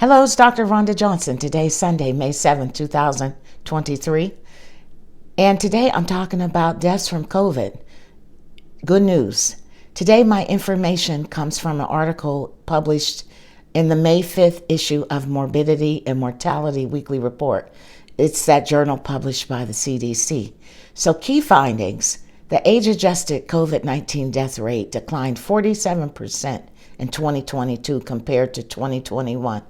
Hello, it's Dr. Rhonda Johnson. Today's Sunday, May 7th, 2023. And today I'm talking about deaths from COVID. Good news. Today my information comes from an article published in the May 5th issue of Morbidity and Mortality Weekly Report. It's that journal published by the CDC. So key findings: the age-adjusted COVID-19 death rate declined 47% in 2022 compared to 2021.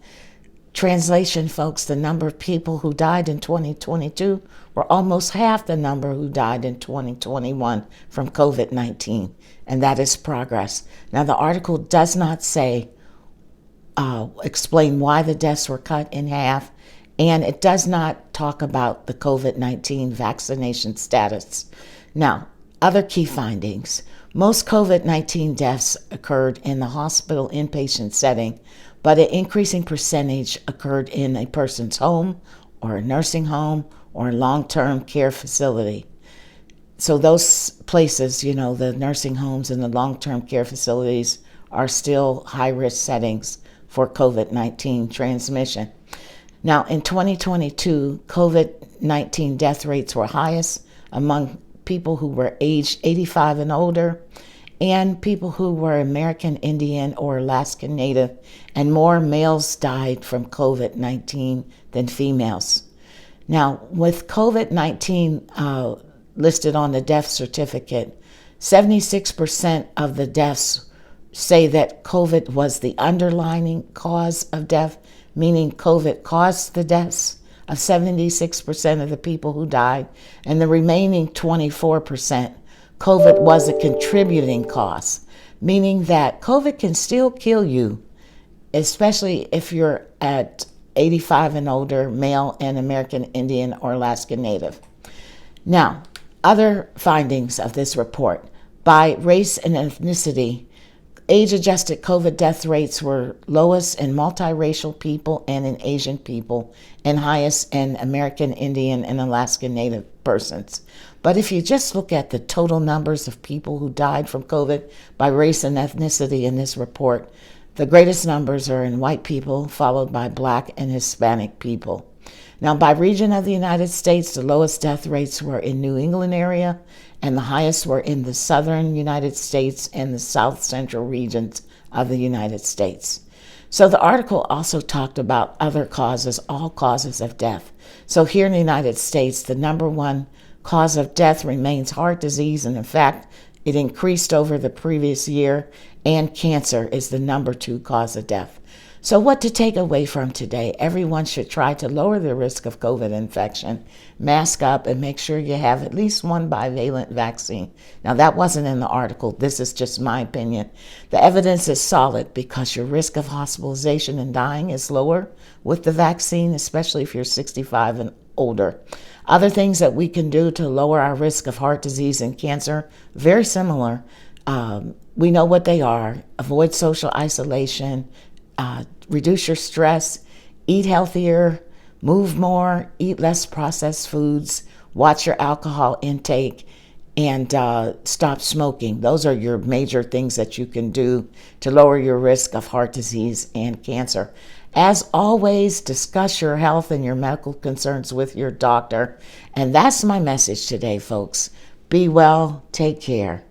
Translation, folks, the number of people who died in 2022 were almost half the number who died in 2021 from COVID-19, and that is progress. Now, the article does not explain why the deaths were cut in half, and it does not talk about the COVID-19 vaccination status. Now, other key findings: most COVID-19 deaths occurred in the hospital inpatient setting, but an increasing percentage occurred in a person's home or a nursing home or a long-term care facility. So those places, the nursing homes and the long-term care facilities are still high-risk settings for COVID-19 transmission. Now, in 2022, COVID-19 death rates were highest among people who were aged 85 and older, and people who were American Indian or Alaskan Native, and more males died from COVID-19 than females. Now, with COVID-19 listed on the death certificate, 76% of the deaths say that COVID was the underlying cause of death, meaning COVID caused the deaths of 76% of the people who died, and the remaining 24%, COVID was a contributing cause, meaning that COVID can still kill you, especially if you're at 85 and older, male and American Indian or Alaskan Native. Now, other findings of this report: by race and ethnicity, age-adjusted COVID death rates were lowest in multiracial people and in Asian people, and highest in American Indian and Alaskan Native persons. But if you just look at the total numbers of people who died from COVID by race and ethnicity in this report, the greatest numbers are in white people, followed by Black and Hispanic people. Now, by region of the United States, the lowest death rates were in New England area, and the highest were in the southern United States and the south central regions of the United States. So the article also talked about other causes, all causes of death. So here in the United States, the number one cause of death remains heart disease, and in fact, it increased over the previous year, and cancer is the number two cause of death. So what to take away from today? Everyone should try to lower the risk of COVID infection, mask up, and make sure you have at least one bivalent vaccine. Now, that wasn't in the article. This is just my opinion. The evidence is solid because your risk of hospitalization and dying is lower with the vaccine, especially if you're 65 and older. Other things that we can do to lower our risk of heart disease and cancer, very similar. We know what they are: avoid social isolation, reduce your stress, eat healthier, move more, eat less processed foods, watch your alcohol intake, and stop smoking. Those are your major things that you can do to lower your risk of heart disease and cancer. As always, discuss your health and your medical concerns with your doctor. And that's my message today, folks. Be well, take care.